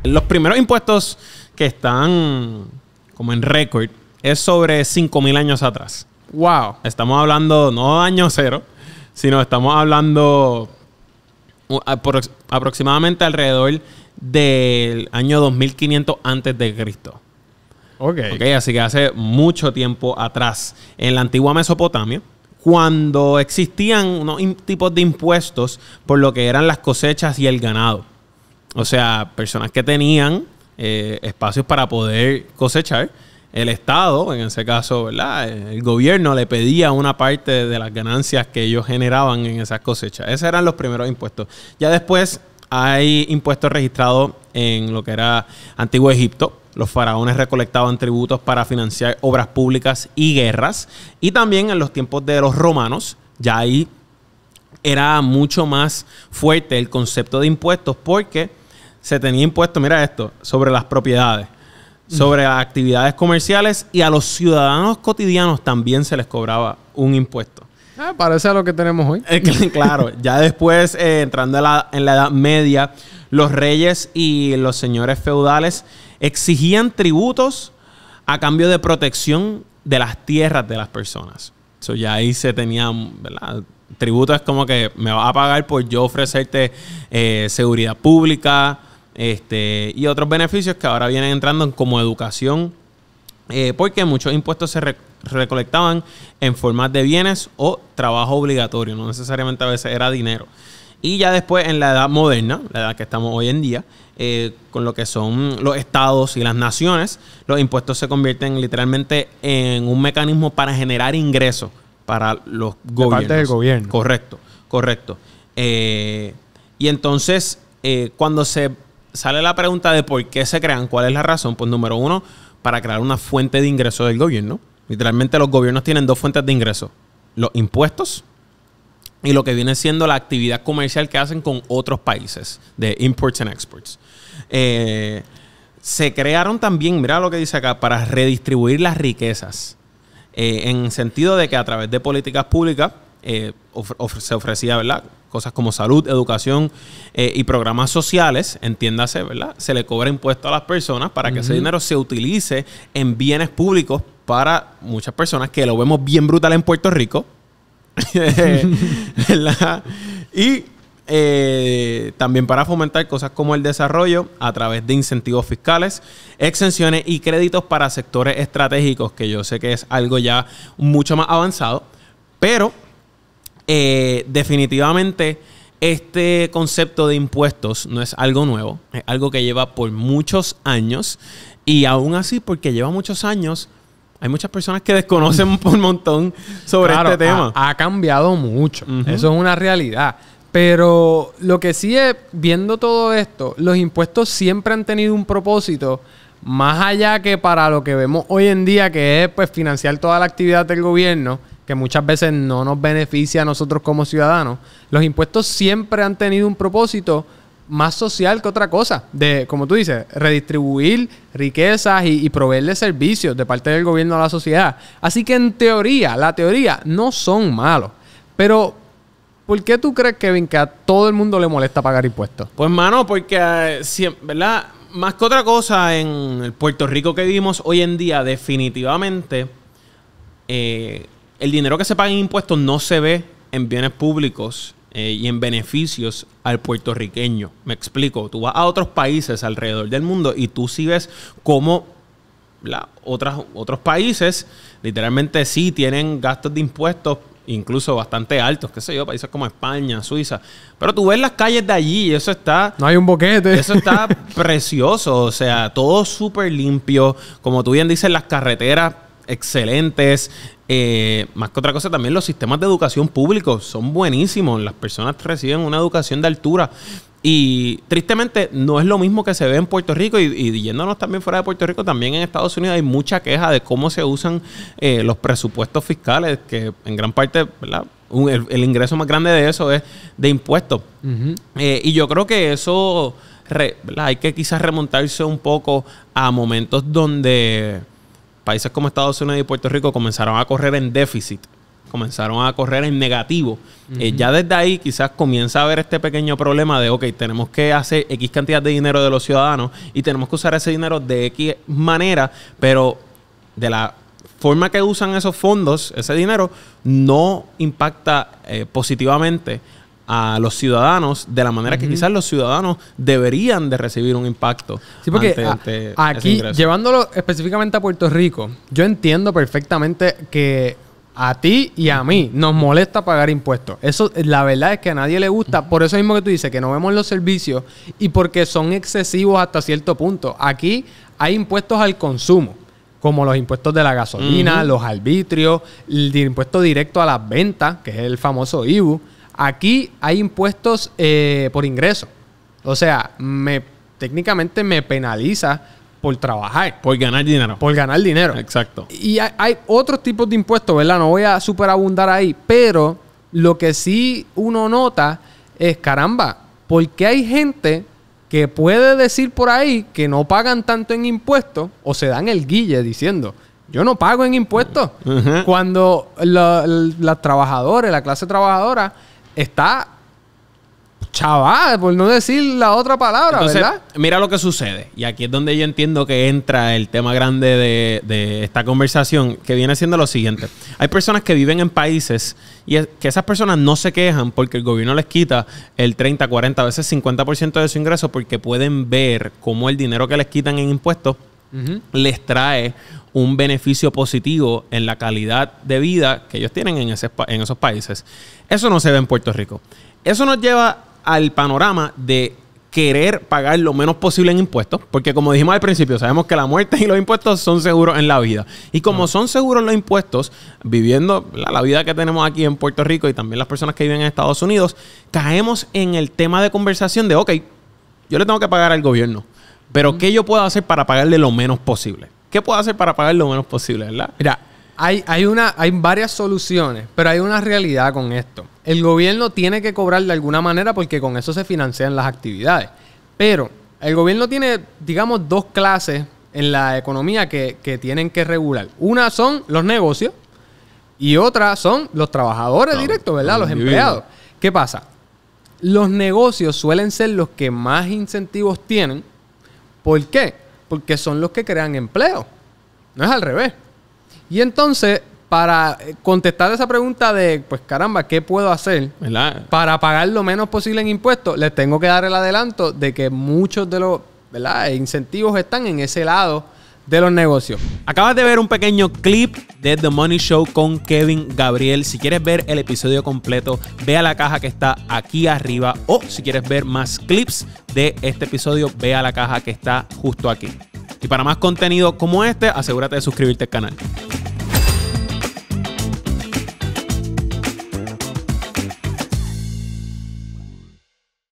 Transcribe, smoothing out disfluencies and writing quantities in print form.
Los primeros impuestos que están como en récord es sobre 5,000 años atrás. Wow. Estamos hablando no año cero, sino estamos hablando aproximadamente alrededor del año 2500 antes de Cristo. Okay, así que hace mucho tiempo atrás, en la antigua Mesopotamia, cuando existían unos tipos de impuestos por lo que eran las cosechas y el ganado. O sea, personas que tenían espacios para poder cosechar. El Estado, en ese caso, ¿verdad? El gobierno le pedía una parte de las ganancias que ellos generaban en esas cosechas. Esos eran los primeros impuestos. Ya después hay impuestos registrados en lo que era Antiguo Egipto. Los faraones recolectaban tributos para financiar obras públicas y guerras. Y también en los tiempos de los romanos, ya ahí era mucho más fuerte el concepto de impuestos porque se tenía impuestos, mira esto, sobre las propiedades, sobre las actividades comerciales y a los ciudadanos cotidianos también se les cobraba un impuesto. Parece a lo que tenemos hoy. Claro, ya después, entrando en la Edad Media, los reyes y los señores feudales exigían tributos a cambio de protección de las tierras de las personas. So, ya ahí se tenían, ¿verdad? Tributo es como que me vas a pagar por yo ofrecerte seguridad pública y otros beneficios que ahora vienen entrando como educación, porque muchos impuestos se recolectaban en formas de bienes o trabajo obligatorio, no necesariamente a veces era dinero. Y ya después en la edad moderna, la edad que estamos hoy en día, con lo que son los estados y las naciones, los impuestos se convierten literalmente en un mecanismo para generar ingresos para los gobiernos. De parte del gobierno. Correcto. Y entonces, cuando se sale la pregunta de por qué se crean, cuál es la razón, pues número uno, para crear una fuente de ingresos del gobierno. Literalmente los gobiernos tienen dos fuentes de ingresos. Los impuestos y lo que viene siendo la actividad comercial que hacen con otros países, de imports and exports. Se crearon también, mira lo que dice acá, para redistribuir las riquezas. En sentido de que a través de políticas públicas se ofrecía, ¿verdad?, cosas como salud, educación y programas sociales, entiéndase, ¿verdad? Se le cobra impuesto a las personas para que ese dinero se utilice en bienes públicos para muchas personas, que lo vemos bien brutal en Puerto Rico. ¿Verdad? Y también para fomentar cosas como el desarrollo a través de incentivos fiscales, exenciones y créditos para sectores estratégicos, que yo sé que es algo ya mucho más avanzado, pero definitivamente este concepto de impuestos no es algo nuevo, es algo que lleva por muchos años, y aún así, porque lleva muchos años, hay muchas personas que desconocen por un montón sobre este tema. Ha cambiado mucho. Eso es una realidad. Pero lo que sí es, viendo todo esto, los impuestos siempre han tenido un propósito, más allá que para lo que vemos hoy en día, que es pues financiar toda la actividad del gobierno, que muchas veces no nos beneficia a nosotros como ciudadanos. Los impuestos siempre han tenido un propósito más social que otra cosa, de, como tú dices, redistribuir riquezas y proveerle servicios de parte del gobierno a la sociedad. Así que en teoría, la teoría no son malos. Pero, ¿por qué tú crees, Kevin, que a todo el mundo le molesta pagar impuestos? Pues, mano, porque, ¿verdad? Más que otra cosa, en el Puerto Rico que vivimos hoy en día, definitivamente, el dinero que se paga en impuestos no se ve en bienes públicos y en beneficios al puertorriqueño. Me explico. Tú vas a otros países alrededor del mundo y tú sí ves cómo otros países literalmente sí tienen gastos de impuestos incluso bastante altos, qué sé yo, países como España, Suiza. Pero tú ves las calles de allí y eso está... No hay un boquete. Eso está precioso. O sea, todo súper limpio. Como tú bien dices, las carreteras excelentes. Más que otra cosa, también los sistemas de educación públicos son buenísimos. Las personas reciben una educación de altura. Y tristemente no es lo mismo que se ve en Puerto Rico, y yéndonos también fuera de Puerto Rico, también en Estados Unidos hay mucha queja de cómo se usan los presupuestos fiscales, que en gran parte, ¿verdad?, el ingreso más grande de eso es de impuestos. Y yo creo que eso hay que quizás remontarse un poco a momentos donde países como Estados Unidos y Puerto Rico comenzaron a correr en déficit comenzaron a correr en negativo. Ya desde ahí quizás comienza a haber este pequeño problema de, ok, tenemos que hacer X cantidad de dinero de los ciudadanos y tenemos que usar ese dinero de X manera, pero de la forma que usan esos fondos, ese dinero, no impacta positivamente a los ciudadanos de la manera que quizás los ciudadanos deberían de recibir un impacto. Sí, porque aquí, llevándolo específicamente a Puerto Rico, yo entiendo perfectamente que a ti y a mí nos molesta pagar impuestos. Eso, la verdad es que a nadie le gusta. Por eso mismo que tú dices, que no vemos los servicios y porque son excesivos hasta cierto punto. Aquí hay impuestos al consumo, como los impuestos de la gasolina, los arbitrios, el impuesto directo a las ventas, que es el famoso IVU. Aquí hay impuestos por ingreso. O sea, técnicamente me penaliza por trabajar. Por ganar dinero. Por ganar dinero. Exacto. Y hay otros tipos de impuestos, ¿verdad? No voy a superabundar ahí. Pero lo que sí uno nota es, caramba, ¿por qué hay gente que puede decir por ahí que no pagan tanto en impuestos o se dan el guille diciendo, yo no pago en impuestos? Cuando los trabajadores, la clase trabajadora está chaval, por no decir la otra palabra. Entonces, ¿verdad? Mira lo que sucede. Y aquí es donde yo entiendo que entra el tema grande de esta conversación, que viene siendo lo siguiente. Hay personas que viven en países y que esas personas no se quejan porque el gobierno les quita el 30, 40, a veces 50% de su ingreso porque pueden ver cómo el dinero que les quitan en impuestos les trae un beneficio positivo en la calidad de vida que ellos tienen en esos países. Eso no se ve en Puerto Rico. Eso nos lleva al panorama de querer pagar lo menos posible en impuestos, porque como dijimos al principio, sabemos que la muerte y los impuestos son seguros en la vida. Y como son seguros los impuestos, viviendo la vida que tenemos aquí en Puerto Rico y también las personas que viven en Estados Unidos, caemos en el tema de conversación de, ok, yo le tengo que pagar al gobierno, pero ¿qué yo puedo hacer para pagarle lo menos posible? ¿Qué puedo hacer para pagar lo menos posible, verdad? Mira, hay varias soluciones, pero hay una realidad con esto. El gobierno tiene que cobrar de alguna manera porque con eso se financian las actividades. Pero el gobierno tiene, digamos, dos clases en la economía que tienen que regular. Una son los negocios y otra son los trabajadores directos, ¿verdad? Los empleados. ¿Qué pasa? Los negocios suelen ser los que más incentivos tienen. ¿Por qué? Porque son los que crean empleo. No es al revés. Y entonces, para contestar esa pregunta de, pues caramba, ¿qué puedo hacer para pagar lo menos posible en impuestos? Les tengo que dar el adelanto de que muchos de los incentivos están en ese lado de los negocios. Acabas de ver un pequeño clip de The Money Show con Kevin Gabriel. Si quieres ver el episodio completo, ve a la caja que está aquí arriba. O si quieres ver más clips de este episodio, ve a la caja que está justo aquí. Y para más contenido como este, asegúrate de suscribirte al canal.